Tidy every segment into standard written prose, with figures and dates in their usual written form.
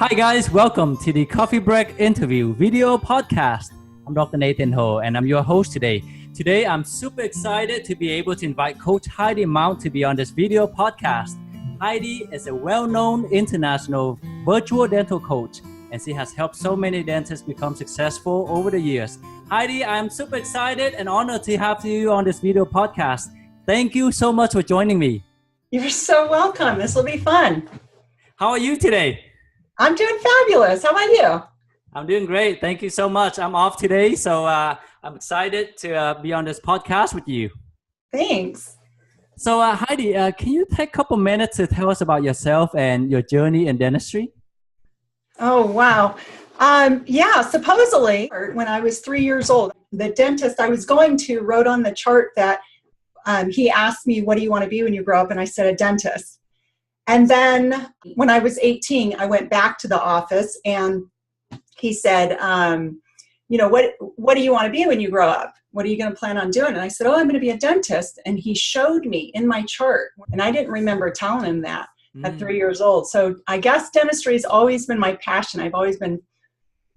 Hi guys, welcome to the Coffee Break Interview video podcast. I'm Dr. Nathan Ho and I'm your host today. Today I'm super excited to be able to invite Coach Heidi Mount to be on this video podcast. Heidi is a well-known international virtual dental coach and she has helped so many dentists become successful over the years. Heidi, I'm super excited and honored to have you on this video podcast. Thank you so much for joining me. You're so welcome. This will be fun. How are you today? I'm doing fabulous. How about you? I'm doing great. Thank you so much. I'm off today, so I'm excited to be on this podcast with you. Thanks. So Heidi, can you take a couple minutes to tell us about yourself and your journey in dentistry? Oh, wow. Supposedly, when I was 3 years old, the dentist I was going to wrote on the chart that he asked me, what do you want to be when you grow up? And I said, a dentist. And then when I was 18, I went back to the office and he said, what do you want to be when you grow up? What are you going to plan on doing? And I said, I'm going to be a dentist. And he showed me in my chart. And I didn't remember telling him that at 3 years old. So I guess dentistry has always been my passion. I've always been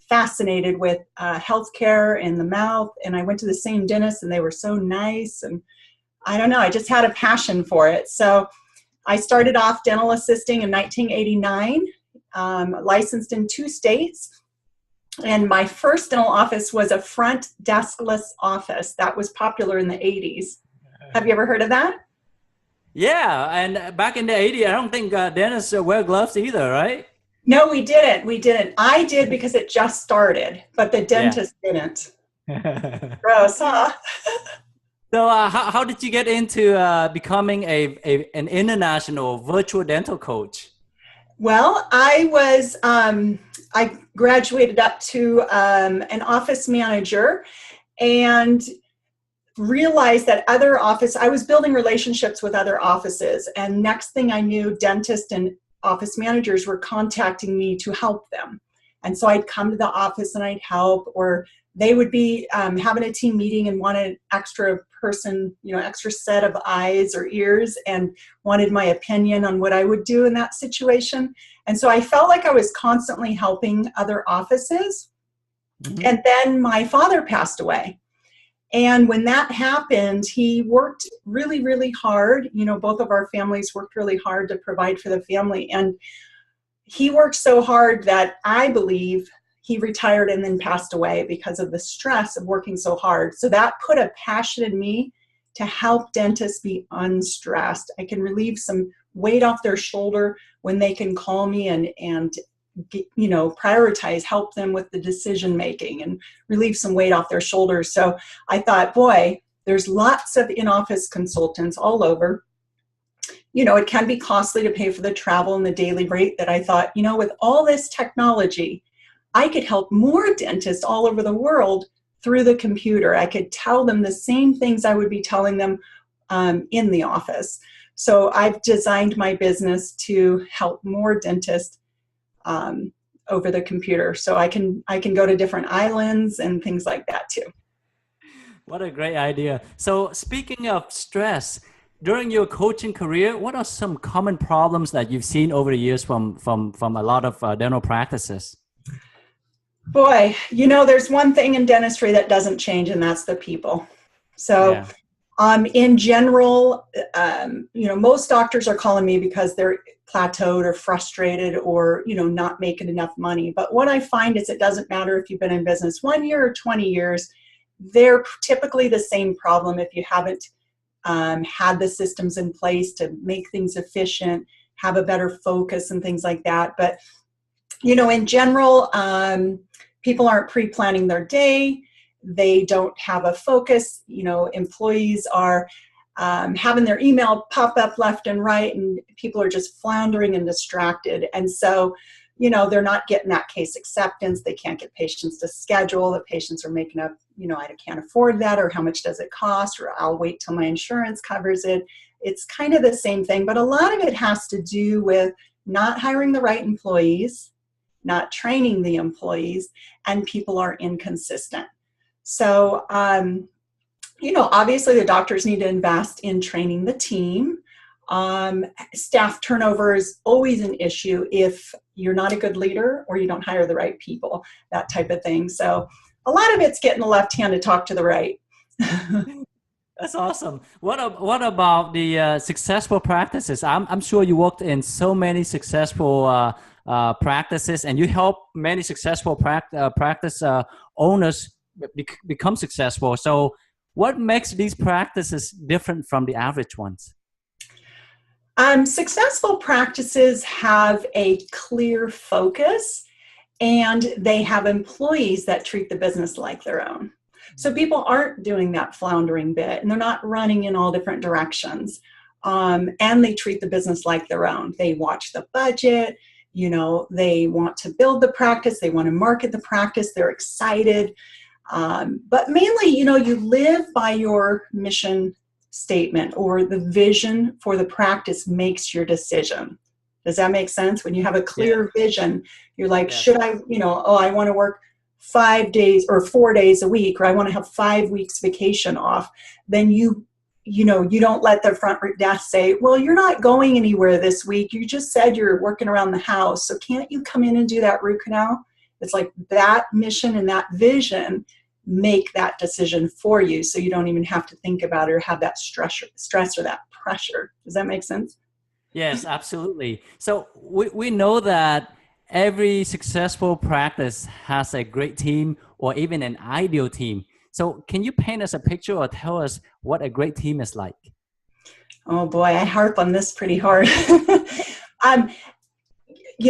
fascinated with healthcare and the mouth. And I went to the same dentist and they were so nice. And I don't know, I just had a passion for it. So I started off dental assisting in 1989, licensed in 2 states. And my first dental office was a front deskless office. That was popular in the 80s. Have you ever heard of that? Yeah, and back in the 80s, I don't think dentists wear gloves either, right? No, we didn't. I did because it just started, but the dentist didn't. Gross, huh? So how did you get into becoming an international virtual dental coach? Well, I graduated up to an office manager and realized that I was building relationships with other offices. And next thing I knew, dentists and office managers were contacting me to help them. And so I'd come to the office and I'd help, or they would be having a team meeting and wanted extra set of eyes or ears and wanted my opinion on what I would do in that situation. And so I felt like I was constantly helping other offices. Mm-hmm. And then my father passed away. And when that happened, he worked really, really hard. Both of our families worked really hard to provide for the family. And he worked so hard that I believe he retired and then passed away because of the stress of working so hard. So that put a passion in me to help dentists be unstressed. I can relieve some weight off their shoulder when they can call me and prioritize, help them with the decision making and relieve some weight off their shoulders. So I thought, boy, there's lots of in-office consultants all over. It can be costly to pay for the travel and the daily rate that I thought, with all this technology, I could help more dentists all over the world through the computer. I could tell them the same things I would be telling them in the office. So I've designed my business to help more dentists over the computer. So I can go to different islands and things like that too. What a great idea. So speaking of stress, during your coaching career, what are some common problems that you've seen over the years from a lot of dental practices? Boy, there's one thing in dentistry that doesn't change, and that's the people. So in general, most doctors are calling me because they're plateaued or frustrated or, not making enough money. But what I find is it doesn't matter if you've been in business 1 year or 20 years, they're typically the same problem if you haven't had the systems in place to make things efficient, have a better focus and things like that. But, in general, people aren't pre-planning their day. They don't have a focus. Employees are having their email pop up left and right, and people are just floundering and distracted. And so, they're not getting that case acceptance. They can't get patients to schedule. The patients are making up, I can't afford that, or how much does it cost, or I'll wait till my insurance covers it. It's kind of the same thing, but a lot of it has to do with not hiring the right employees, not training the employees, and people are inconsistent. So, obviously the doctors need to invest in training the team. Staff turnover is always an issue if you're not a good leader or you don't hire the right people, that type of thing. So a lot of it's getting the left hand to talk to the right. That's awesome. What about the successful practices? I'm sure you worked in so many successful practices, and you help many successful practice owners become successful. So what makes these practices different from the average ones? Successful practices have a clear focus, and they have employees that treat the business like their own. So people aren't doing that floundering bit, and they're not running in all different directions. And they treat the business like their own. They watch the budget, they want to build the practice, they want to market the practice, they're excited. But mainly, you live by your mission statement, or the vision for the practice makes your decision. Does that make sense? When you have a clear vision, you're like, should I, I want to work 5 days or 4 days a week, or I want to have 5 weeks vacation off. Then you don't let the front desk say, well, you're not going anywhere this week. You just said you're working around the house. So can't you come in and do that root canal? It's like that mission and that vision make that decision for you, so you don't even have to think about it or have that stress or that pressure. Does that make sense? Yes, absolutely. So we know that every successful practice has a great team or even an ideal team. So can you paint us a picture or tell us what a great team is like? Oh boy, I harp on this pretty hard.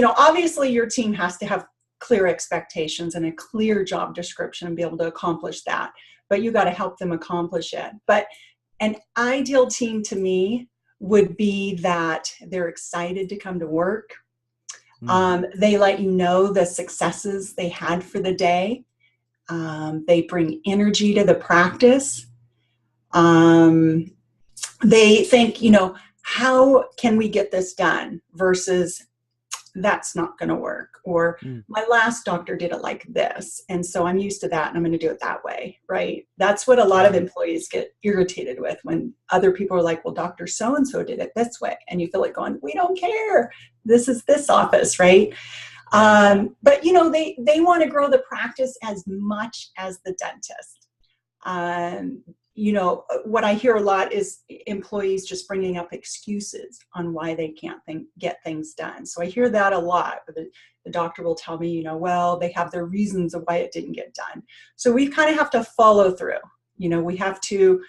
Obviously your team has to have clear expectations and a clear job description and be able to accomplish that. But you got to help them accomplish it. But an ideal team to me would be that they're excited to come to work. They let you know the successes they had for the day. They bring energy to the practice. They think, how can we get this done versus that's not going to work, or my last doctor did it like this, and so I'm used to that and I'm going to do it that way, right? That's what a lot of employees get irritated with, when other people are like, well, Dr. So-and-so did it this way, and you feel like going, we don't care. This is this office, right? But they want to grow the practice as much as the dentist. What I hear a lot is employees just bringing up excuses on why they can't get things done. So I hear that a lot. But the doctor will tell me, well, they have their reasons of why it didn't get done. So we kind of have to follow through. We have to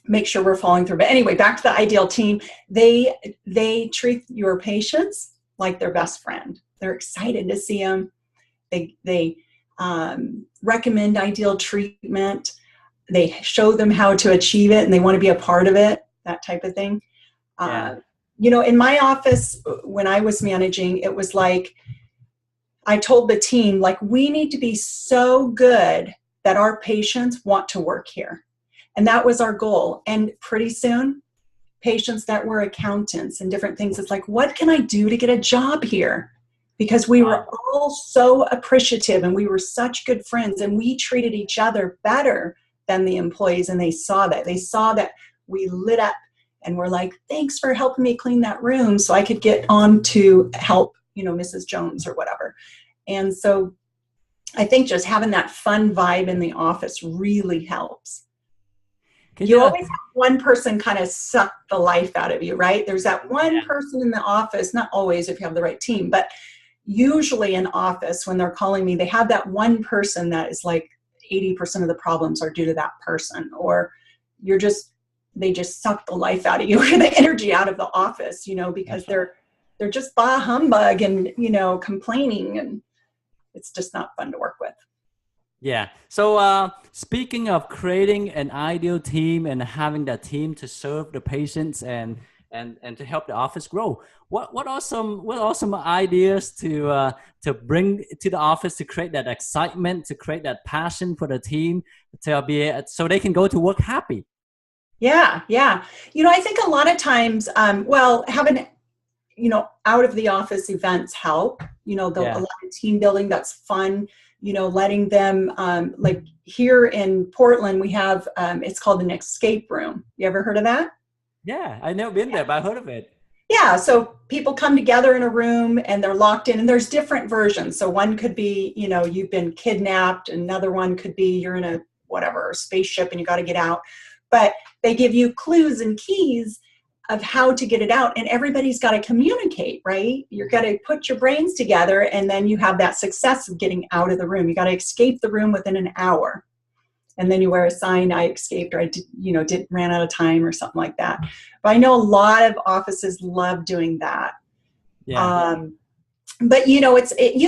make sure we're following through. But anyway, back to the ideal team. They treat your patients like their best friend. They're excited to see them. They recommend ideal treatment. They show them how to achieve it, and they want to be a part of it, that type of thing. In my office, when I was managing, it was like, I told the team, like, we need to be so good that our patients want to work here. And that was our goal. And pretty soon, patients that were accountants and different things, it's like, what can I do to get a job here? Because we were all so appreciative and we were such good friends, and we treated each other better than the employees. And they saw that we lit up and were like, thanks for helping me clean that room so I could get on to help, Mrs. Jones or whatever. And so I think just having that fun vibe in the office really helps. You always have one person kind of suck the life out of you, right? There's that one person in the office, not always if you have the right team, but usually in office when they're calling me, they have that one person that is like 80% of the problems are due to that person, or they just suck the life out of you or the energy out of the office, because they're just bah humbug and, complaining, and it's just not fun to work with. Yeah. So speaking of creating an ideal team and having that team to serve the patients and to help the office grow, what are some ideas to bring to the office to create that excitement, to create that passion for the team, so they can go to work happy? Yeah. I think a lot of times, having out of the office events help. A lot of team building, that's fun. Letting them, like here in Portland, we have, it's called an escape room. You ever heard of that? Yeah, I've never been there, but I heard of it. Yeah, so people come together in a room and they're locked in, and there's different versions. So one could be, you've been kidnapped. Another one could be you're in a whatever spaceship and you got to get out. But they give you clues and keys of how to get it out, and everybody's got to communicate, right? You're got to put your brains together, and then you have that success of getting out of the room. You got to escape the room within an hour. And then you wear a sign, I escaped, or I ran out of time or something like that. But I know a lot of offices love doing that. Yeah. But you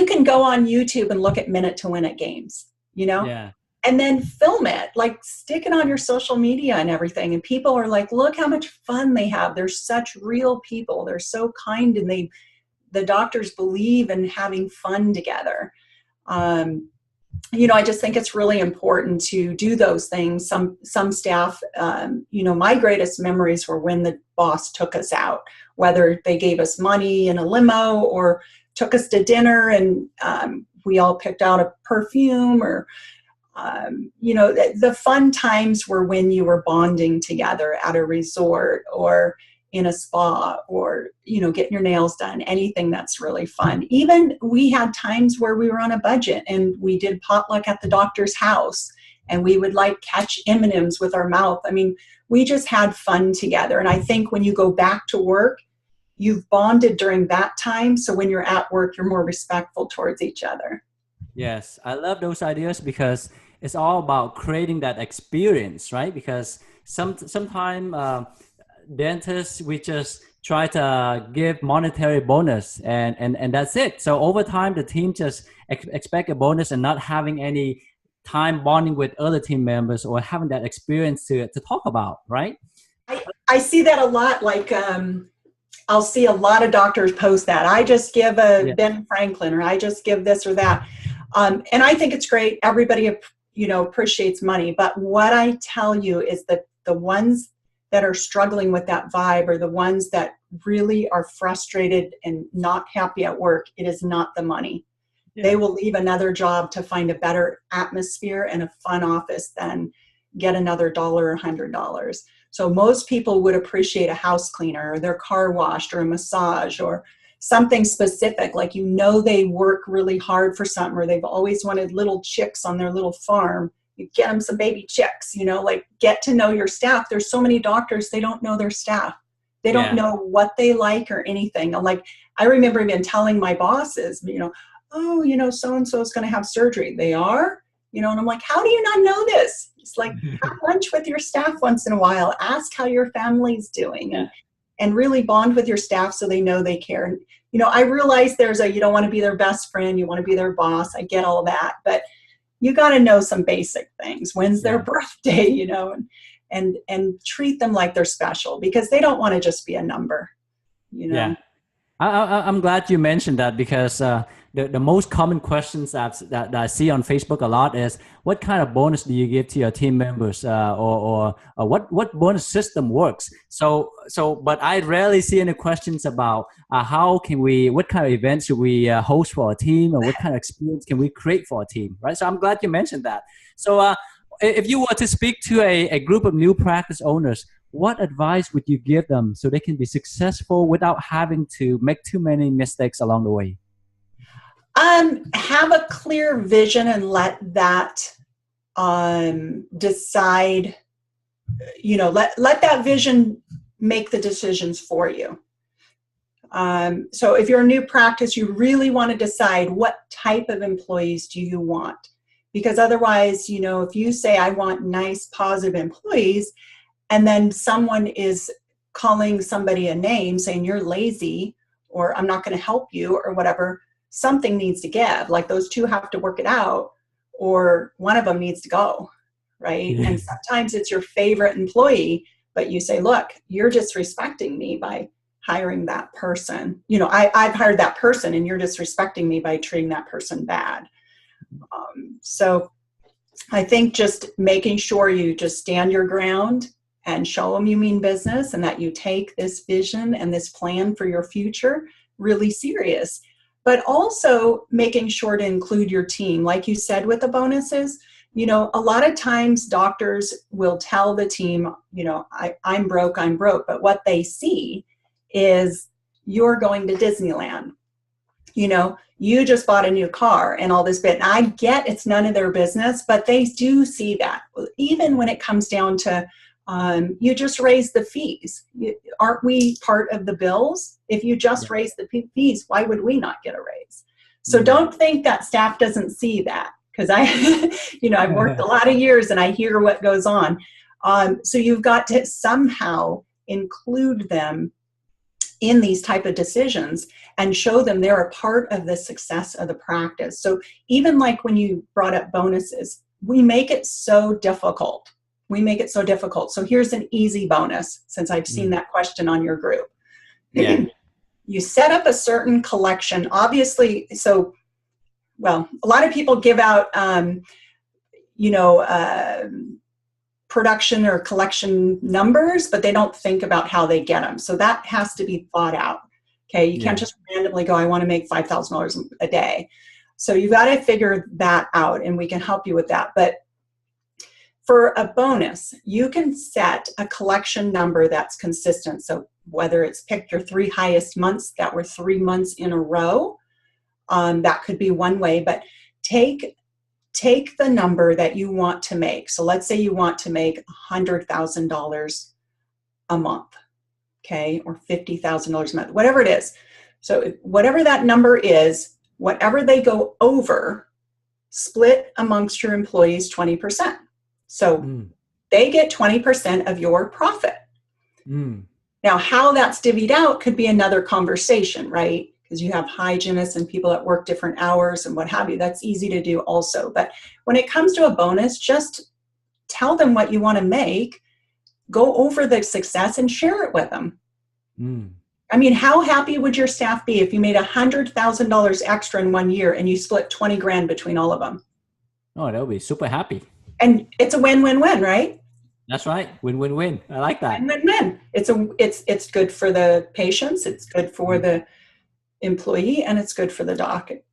can go on YouTube and look at minute to win it games, Yeah. and then film it, like stick it on your social media and everything. And people are like, look how much fun they have. They're such real people. They're so kind, and the doctors believe in having fun together. I just think it's really important to do those things. Some staff, my greatest memories were when the boss took us out, whether they gave us money in a limo or took us to dinner, and we all picked out a perfume, or, the fun times were when you were bonding together at a resort or in a spa, or getting your nails done, anything that's really fun. Even we had times where we were on a budget and we did potluck at the doctor's house, and we would like catch M&Ms with our mouth. I mean, we just had fun together. And I think when you go back to work, you've bonded during that time, so when you're at work, you're more respectful towards each other. Yes, I love those ideas because it's all about creating that experience, right? Because sometimes dentists, we just try to give monetary bonus, and that's it. So over time, the team just expect a bonus and not having any time bonding with other team members or having that experience to talk about, right? I see that a lot. Like, I'll see a lot of doctors post that. I just give a Ben Franklin, or I just give this or that. And I think it's great. Everybody, appreciates money. But what I tell you is that the ones that are struggling with that vibe are the ones that really are frustrated and not happy at work. It is not the money. Yeah. They will leave another job to find a better atmosphere and a fun office than get another $100 or $100. So most people would appreciate a house cleaner, or their car washed, or a massage, or something specific. Like, they work really hard for something, or they've always wanted little chicks on their little farm. You get them some baby chicks, get to know your staff. There's so many doctors, they don't know their staff. They don't know what they like or anything. I remember even telling my bosses, so-and-so is going to have surgery. They are, and I'm like, how do you not know this? It's like, have lunch with your staff once in a while. Ask how your family's doing, and really bond with your staff so they know they care. And, I realize you don't want to be their best friend. You want to be their boss. I get all that, but you got to know some basic things. When's their birthday, and treat them like they're special, because they don't want to just be a number, Yeah. I'm glad you mentioned that, because the most common questions that I see on Facebook a lot is, what kind of bonus do you give to your team members, or what bonus system works? But I rarely see any questions about what kind of events should we host for a team, or what kind of experience can we create for a team, right? So I'm glad you mentioned that. So if you were to speak to a group of new practice owners, what advice would you give them so they can be successful without having to make too many mistakes along the way? Have a clear vision and let that decide, let that vision make the decisions for you. So if you're a new practice, you really want to decide, what type of employees do you want? Because otherwise, if you say, I want nice, positive employees, and then someone is calling somebody a name, saying you're lazy, or I'm not going to help you, or whatever, something needs to give. Like, those two have to work it out, or one of them needs to go, right? Yeah. And sometimes it's your favorite employee, but you say, look, you're disrespecting me by hiring that person. I've hired that person, and you're disrespecting me by treating that person bad. So I think just making sure you just stand your ground and show them you mean business, and that you take this vision and this plan for your future really serious. But also making sure to include your team. Like you said, with the bonuses, A lot of times doctors will tell the team, I'm broke, but what they see is you're going to Disneyland. You just bought a new car and all this bit. And I get it's none of their business, but they do see that. Even when it comes down to, you just raise the fees. Aren't we part of the bills? If you just raise the fees, why would we not get a raise? So don't think that staff doesn't see that, because I've worked a lot of years and I hear what goes on. So you've got to somehow include them in these type of decisions and show them they're a part of the success of the practice. So even like when you brought up bonuses, we make it so difficult. So here's an easy bonus, since I've seen that question on your group. Yeah. You set up a certain collection, obviously. So, well, a lot of people give out, production or collection numbers, but they don't think about how they get them. So that has to be thought out. Okay. You can't just randomly go, I want to make $5,000 a day. So you've got to figure that out, and we can help you with that. But for a bonus, you can set a collection number that's consistent. So whether it's pick your 3 highest months that were 3 months in a row, that could be one way, but take the number that you want to make. So let's say you want to make $100,000 a month, okay, or $50,000 a month, whatever it is. So whatever that number is, whatever they go over, split amongst your employees 20%. So they get 20% of your profit. Now, how that's divvied out could be another conversation, right? Because you have hygienists and people that work different hours and what have you. That's easy to do also. But when it comes to a bonus, just tell them what you want to make, go over the success and share it with them. I mean, how happy would your staff be if you made $100,000 extra in 1 year and you split 20 grand between all of them? Oh, that would be super happy. And it's a win-win-win, right? That's right. Win-win-win. I like that. Win-win-win. It's good for the patients. It's good for the employee, and it's good for the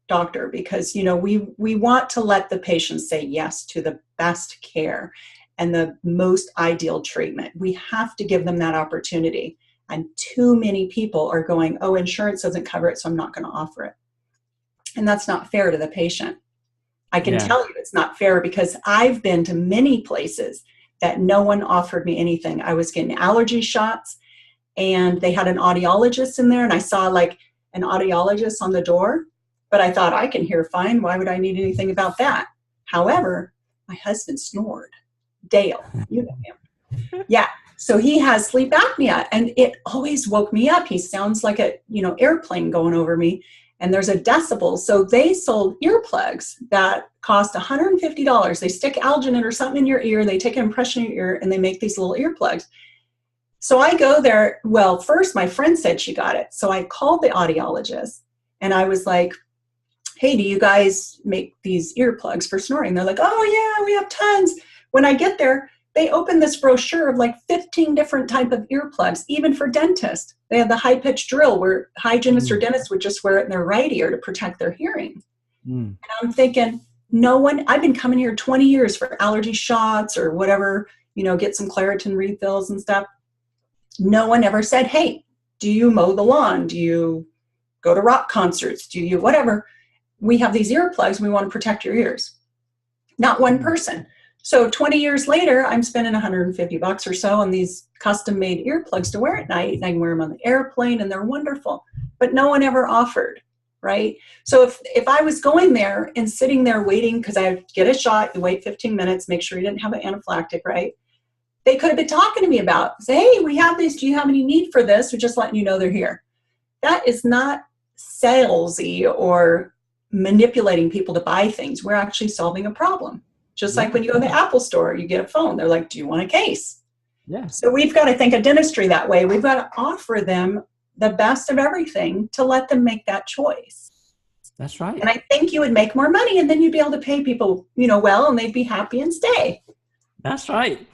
doctor, because we want to let the patients say yes to the best care and the most ideal treatment. We have to give them that opportunity, and too many people are going, oh, insurance doesn't cover it, so I'm not going to offer it. And that's not fair to the patient. I can tell you it's not fair, because I've been to many places that no one offered me anything. I was getting allergy shots, and they had an audiologist in there, and I saw like an audiologist on the door, but I thought, I can hear fine. Why would I need anything about that? However, my husband snored. Dale, you know him. Yeah. So he has sleep apnea, and it always woke me up. He sounds like a, airplane going over me, and there's a decibel. So they sold earplugs that cost $150. They stick alginate or something in your ear. They take an impression of your ear, and they make these little earplugs. So I go there. Well, first my friend said she got it. So I called the audiologist, and I was like, hey, do you guys make these earplugs for snoring? They're like, oh yeah, we have tons. When I get there, they open this brochure of like 15 different type of earplugs, even for dentists. They have the high-pitched drill where hygienists or dentists would just wear it in their right ear to protect their hearing. And I'm thinking, I've been coming here 20 years for allergy shots or whatever, get some Claritin refills and stuff. No one ever said, hey, do you mow the lawn? Do you go to rock concerts? Do you whatever? We have these earplugs. We want to protect your ears. Not one person. So 20 years later, I'm spending $150 or so on these custom-made earplugs to wear at night. And I can wear them on the airplane, and they're wonderful. But no one ever offered, right? So if I was going there and sitting there waiting, because I have to get a shot, you wait 15 minutes, make sure you didn't have an anaphylactic, right? They could have been talking to me about, say, hey, we have this. Do you have any need for this? We're just letting you know they're here. That is not salesy or manipulating people to buy things. We're actually solving a problem. Just like when you go to the Apple store, you get a phone. They're like, do you want a case? Yeah. So we've got to think of dentistry that way. We've got to offer them the best of everything to let them make that choice. That's right. And I think you would make more money, and then you'd be able to pay people, well, and they'd be happy and stay. That's right.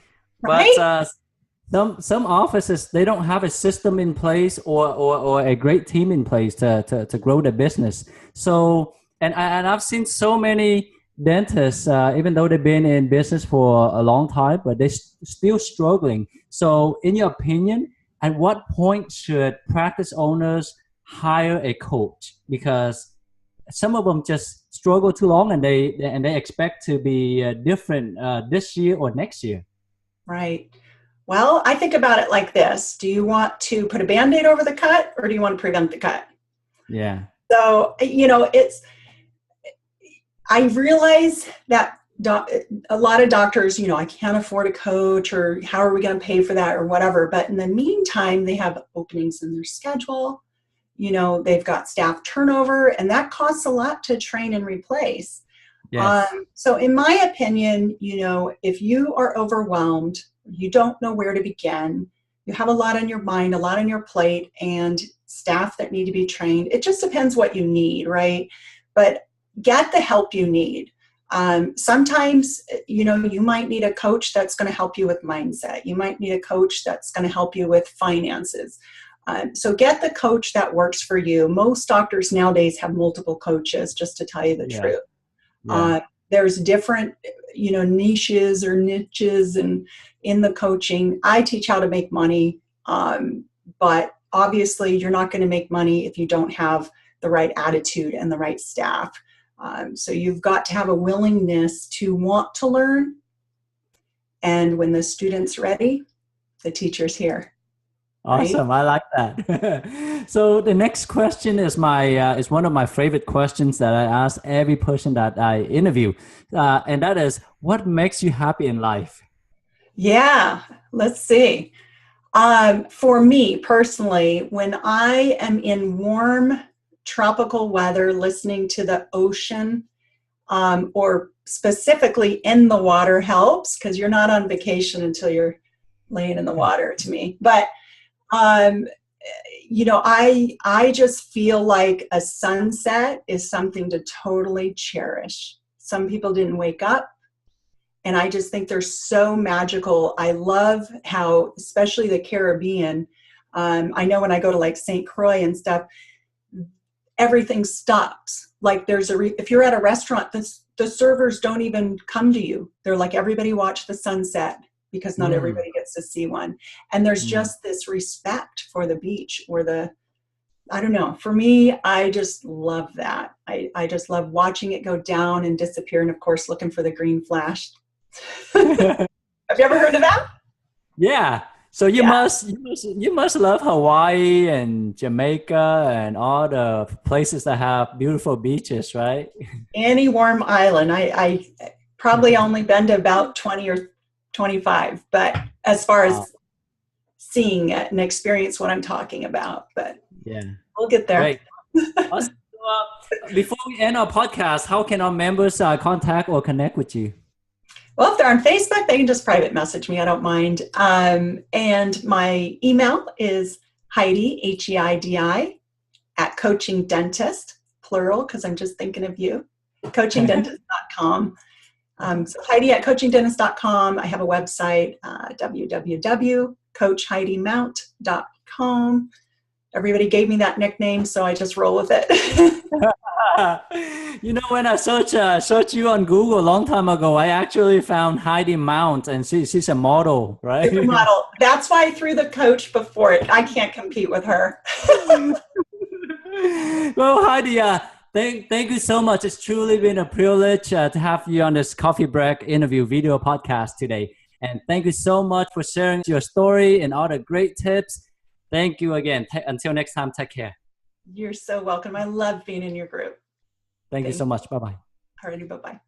Right? But some offices, they don't have a system in place or a great team in place to grow the business. So, and I've seen so many dentists, even though they've been in business for a long time, but they're still struggling. So in your opinion, at what point should practice owners hire a coach? Because some of them just struggle too long and they expect to be different this year or next year. Right. Well, I think about it like this. Do you want to put a Band-Aid over the cut, or do you want to prevent the cut? Yeah. So, I realize that a lot of doctors, I can't afford a coach, or how are we going to pay for that, or whatever. But in the meantime, they have openings in their schedule. They've got staff turnover, and that costs a lot to train and replace. Yes. So in my opinion, if you are overwhelmed, you don't know where to begin, you have a lot on your mind, a lot on your plate, and staff that need to be trained, it just depends what you need, right? But get the help you need. Sometimes, you might need a coach that's going to help you with mindset. You might need a coach that's going to help you with finances. So get the coach that works for you. Most doctors nowadays have multiple coaches, just to tell you the truth. Yeah. There's different, niches and in the coaching. I teach how to make money, but obviously you're not going to make money if you don't have the right attitude and the right staff. So you've got to have a willingness to want to learn. And when the student's ready, the teacher's here. Awesome. Right? I like that. So the next question is is one of my favorite questions that I ask every person that I interview. And that is, what makes you happy in life? Yeah, let's see. For me personally, when I am in warm tropical weather, listening to the ocean, or specifically in the water helps, because you're not on vacation until you're laying in the water to me. But I just feel like a sunset is something to totally cherish. Some people didn't wake up, and I just think they're so magical. I love how, especially the Caribbean, I know when I go to like St. Croix and stuff, everything stops. Like if you're at a restaurant, the servers don't even come to you. They're like, everybody watch the sunset, because not everybody gets to see one. And there's just this respect for the beach, or I don't know. For me, I just love that. I just love watching it go down and disappear. And of course, looking for the green flash. Have you ever heard of that? Yeah. So you must love Hawaii and Jamaica and all the places that have beautiful beaches, right? Any warm island. I probably only been to about 20 or 25, but as far as seeing it and experience what I'm talking about, but yeah, we'll get there. Great. Awesome. Before we end our podcast, how can our members contact or connect with you? Well, if they're on Facebook, they can just private message me. I don't mind. And my email is Heidi, Heidi, at Coaching Dentist, plural, because I'm just thinking of you, coachingdentist.com. So Heidi at coachingdentist.com. I have a website, www.coachheidimount.com. Everybody gave me that nickname, so I just roll with it. When I search you on Google a long time ago, I actually found Heidi Mount, and she's a model, right? She's a model. That's why I threw the coach before it. I can't compete with her. Well, Heidi, thank you so much. It's truly been a privilege to have you on this Coffee Break interview video podcast today. And thank you so much for sharing your story and all the great tips. Thank you again. Until next time, take care. You're so welcome. I love being in your group. Thank you so much. Bye-bye. Alrighty, bye-bye.